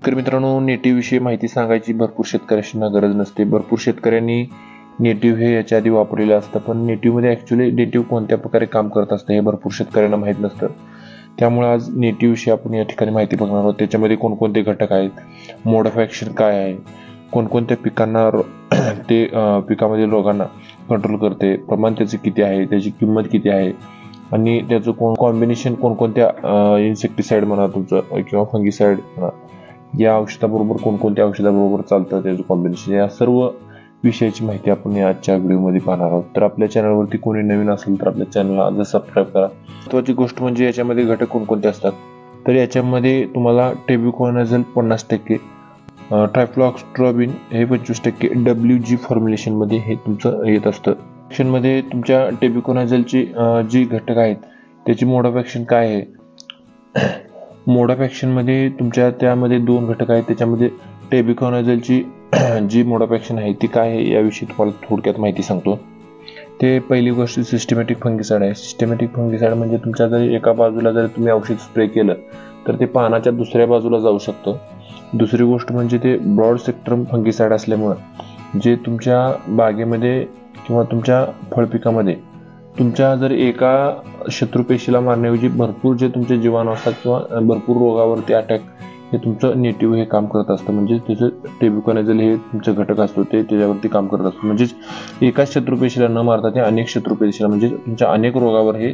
शेतकरी मित्रांनो, नेटिव्ह विषयी माहिती सांगायची भरपूर शेतकऱ्यांना गरज नसते. भरपूर शेतकऱ्यांनी नेटिव्ह हे याच्या आधी वापरलेलं असतं, पण नेटिव्हमध्ये ॲक्च्युली नेटिव्ह कोणत्या प्रकारे काम करत असतं हे भरपूर शेतकऱ्यांना माहीत नसतं. त्यामुळे आज नेटिव्ह विषयी आपण या ठिकाणी माहिती बघणार आहोत. त्याच्यामध्ये कोणकोणते घटक आहेत, मोड ऑफ ॲक्शन काय आहे, कोणकोणत्या पिकांना ते पिकामधील रोगांना कंट्रोल करते, प्रमाण त्याचे किती आहे, त्याची किंमत किती आहे आणि त्याचं कॉम्बिनेशन कोणकोणत्या इन्सेक्टिसाइड म्हणा तुमचं किंवा फंगिसाइड म्हणा या औषधाबरोबर कोणकोणत्या औषधाबरोबर चालतं त्याचं कॉम्बिनेशन, या सर्व विषयाची माहिती आपण या आजच्या व्हिडिओमध्ये पाहणार आहोत. तर आपल्या चॅनलवरती कोणी नवीन असेल तर आपल्या चॅनलला आजच सबस्क्राईब करा. महत्त्वाची गोष्ट म्हणजे याच्यामध्ये घटक कोणकोणते असतात, तर याच्यामध्ये तुम्हाला टेब्युकोनाझोल 50%, ट्रायफ्लॉक्स्ट्रोबिन हे 25%, WG फॉर्म्युलेशनमध्ये हे तुमचं येत असतं. ॲक्शनमध्ये तुमच्या टेब्युकोनाझोलची जी घटक आहेत त्याची मोड ऑफ ॲक्शन काय आहे. मोड ऑफ ॲक्शनमध्ये तुमच्या त्यामध्ये 2 घटक आहेत. त्याच्यामध्ये टेब्युकोनाझोलची जी मोड ऑफ ॲक्शन आहे ती काय आहे याविषयी तुम्हाला थोडक्यात माहिती सांगतो. ते पहिली गोष्ट सिस्टमॅटिक फंगिसाइड आहे. सिस्टमॅटिक फंगिसाइड म्हणजे तुमच्या जर एका बाजूला जर तुम्ही औषध स्प्रे केलं तर ते पानाच्या दुसऱ्या बाजूला जाऊ शकतं. दुसरी गोष्ट म्हणजे ते ब्रॉड स्पेक्ट्रम फंगिसाइड असल्यामुळं जे तुमच्या बागेमध्ये किंवा तुमच्या फळपिकामध्ये तुमच्या जर एका शत्रुपेशीला मारण्याऐवजी भरपूर जे तुमचे जीवाणू असतात किंवा भरपूर रोगावरती अटॅक हे तुमचं नेटिव्ह हे काम करत असतं. म्हणजे त्याचं टेब्युकोनाझोल हे तुमचं घटक असतो ते त्याच्यावरती काम करत असतं. म्हणजेच एकाच शत्रुपेशीला न मारता ते अनेक शत्रुपेशीला म्हणजे तुमच्या अनेक रोगावर हे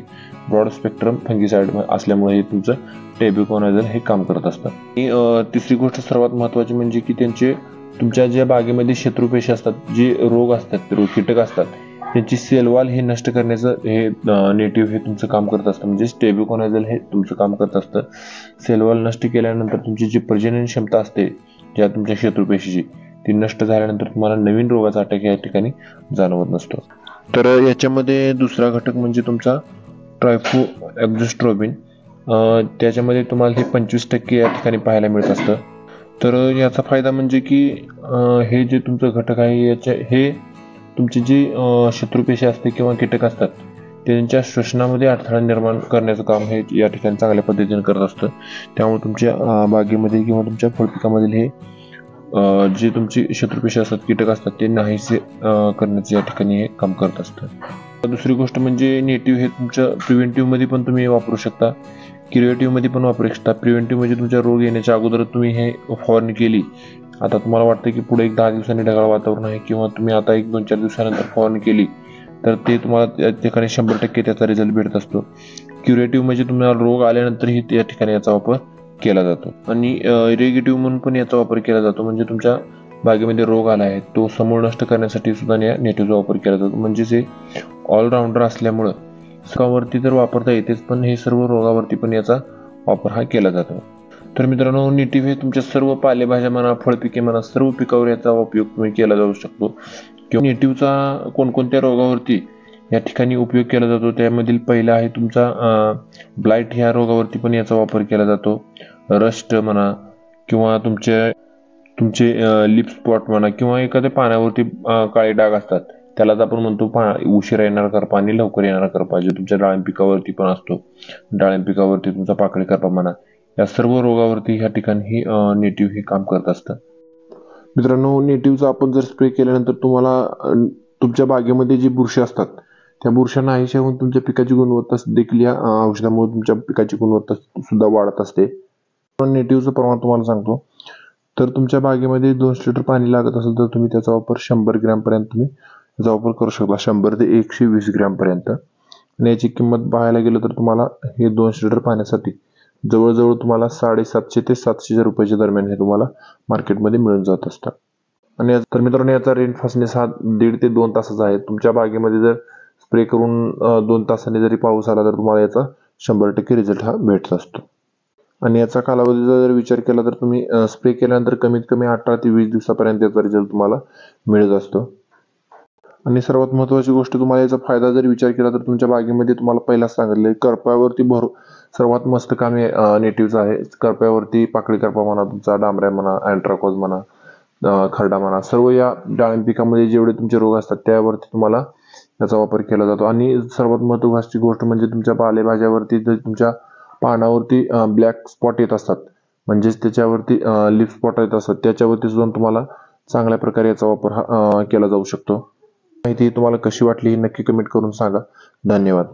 ब्रॉड स्पेक्ट्रम फंगिसाइड असल्यामुळे हे तुमचं टेब्युकोनाझोल हे काम करत असतं. आणि तिसरी गोष्ट सर्वात महत्त्वाची म्हणजे की त्यांचे तुमच्या ज्या बागेमध्ये शत्रुपेशी असतात, जे रोग असतात, कीटक असतात, त्यांची सेल वॉल हे नष्ट करण्याचं हे नेटिव्ह हे तुमचं काम करत असतं. म्हणजे टेब्युकोनाझोल हे तुमचं काम करत असतं. सेल वॉल नष्ट केल्यानंतर तुमची जी प्रजनन क्षमता असते ज्या तुमच्या शत्रुपेशीची ती नष्ट झाल्यानंतर तुम्हाला नवीन रोगाचा अटॅक या ठिकाणी जाणवत नसतो. तर याच्यामध्ये दुसरा घटक म्हणजे तुमचा ट्रायफ्लॉक्स्ट्रोबिन. त्याच्यामध्ये तुम्हाला हे 25% या ठिकाणी पाहायला मिळत असतं. तर याचा फायदा म्हणजे की हे जे तुमचं घटक आहे हे तुमची जी शत्रुपेशी असते किंवा कीटक असतात त्यांच्या श्वसनामध्ये अडथळा निर्माण करण्याचं काम हे या ठिकाणी चांगल्या पद्धतीने करत असतं. त्यामुळे तुमच्या बागेमध्ये किंवा तुमच्या फळपिकामधील हे जे तुमची शत्रुपेशी असतात, कीटक असतात ते नाहीसे करण्याचं या ठिकाणी हे काम करत असतं. दुसरी गोष्ट म्हणजे नेटिव्ह हे तुमच्या प्रिव्हेंटिव्हमध्ये पण तुम्ही वापरू शकता, क्युरेटिव्हमध्ये पण वापरू शकता. प्रिव्हेंटिव्ह म्हणजे तुमच्या रोग येण्याच्या अगोदर तुम्ही हे फवारणी केली, आता तुम्हाला वाटतं की पुढे 10 दिवसांनी ढगाळ वातावरण आहे किंवा तुम्ही आता 1-2-4 दिवसानंतर फवारणी केली तर ते तुम्हाला त्या ठिकाणी 100% त्याचा रिझल्ट भेटत असतो. क्युरेटिव्ह म्हणजे तुम्हाला रोग आल्यानंतरही त्या ठिकाणी याचा वापर केला जातो. आणि इरिगेटिव्ह म्हणून पण याचा वापर केला जातो. म्हणजे तुमच्या बागेमध्ये रोग आला आहे तो समूळ नष्ट करण्यासाठी सुद्धा या नेटिव्हचा वापर केला जातो. म्हणजे जे ऑलराऊंडर असल्यामुळं पिकावरती तर वापरता येतेच, पण हे सर्व रोगावरती पण याचा वापर हा केला जातो. तर मित्रांनो, नेटिव्ह हे तुमच्या सर्व पालेभाज्या म्हणा, फळपिके म्हणा, सर्व पिकावर याचा उपयोग तुम्ही केला जाऊ शकतो. किंवा नेटिव्हचा कोणकोणत्या रोगावरती या ठिकाणी उपयोग केला जातो त्यामधील पहिला आहे तुमचा ब्लाइट. ह्या रोगावरती पण याचा वापर केला जातो. रस्ट म्हणा किंवा तुमचे लिप स्पॉट म्हणा किंवा एखाद्या पाण्यावरती काळे डाग असतात त्यालाच आपण म्हणतो उशिरा येणारा करपा आणि लवकर येणारा करपा, जे तुमच्या डाळिंब पिकावरती पण असतो. डाळिंब पिकावरती तुमचा पाकळी करपा म्हणा, या सर्व रोगावरती ह्या ठिकाणी नेटिव्ह हे काम करत असतं. मित्रांनो, नेटिव्हचा आपण जर स्प्रे केल्यानंतर तुम्हाला तुमच्या बागेमध्ये जी बुरशी असतात त्या बुरशांना नाहीशा होऊन तुमच्या पिकाची गुणवत्ता देखील या औषधामुळे तुमच्या पिकाची गुणवत्ता सुद्धा वाढत असते. नेटिव्हचं प्रमाण तुम्हाला सांगतो, तर तुमच्या बागेमध्ये 200 लिटर पाणी लागत असेल तर तुम्ही त्याचा वापर 100 ग्रॅम पर्यंत तुम्ही त्याचा वापर करू शकता, 100 ते 120 ग्रॅम पर्यंत. आणि याची किंमत पाहायला गेलं तर तुम्हाला हे 200 लिटर पाण्यासाठी जवळजवळ तुम्हाला 750 ते 700 रुपयाच्या दरम्यान हे तुम्हाला मार्केटमध्ये मिळून जात असतं. आणि तर मित्रांनो, याचा रेनफॉर्सनेस हा 1.5 ते 2 तासाचा आहे. तुमच्या बागेमध्ये जर स्प्रे करून 2 तासांनी जरी पाऊस आला तर तुम्हाला याचा 100% रिझल्ट हा भेटत असतो. आणि याचा कालावधीचा जर विचार केला तर तुम्ही स्प्रे केल्यानंतर कमीत कमी 18 ते 20 दिवसापर्यंत याचा रिझल्ट तुम्हाला मिळत असतो. आणि सर्वात महत्त्वाची गोष्ट, तुम्हाला याचा फायदा जर विचार केला तर तुमच्या बागेमध्ये तुम्हाला पहिला सांगितले करप्यावरती सर्वात मस्त काम नेटिव्हचं आहे. करप्यावरती पाकळी करपा म्हणा, तुमचा डांबऱ्या म्हणा, अँट्राकोज म्हणा, खरडा म्हणा, सर्व या डाळिंब पिकामध्ये जेवढे तुमचे रोग असतात त्यावरती तुम्हाला याचा वापर केला जातो. आणि सर्वात महत्त्वाची गोष्ट म्हणजे तुमच्या पालेभाज्यावरती जर तुमच्या पानावरती ब्लॅक स्पॉट येत असतात म्हणजेच त्याच्यावरती लीफ स्पॉट येत असतात त्याच्यावरती सुद्धा तुम्हाला चांगल्या प्रकारे याचा वापर केला जाऊ शकतो. माहिती तुम्हाला कशी वाटली हे नक्की कमेंट करून सांगा. धन्यवाद.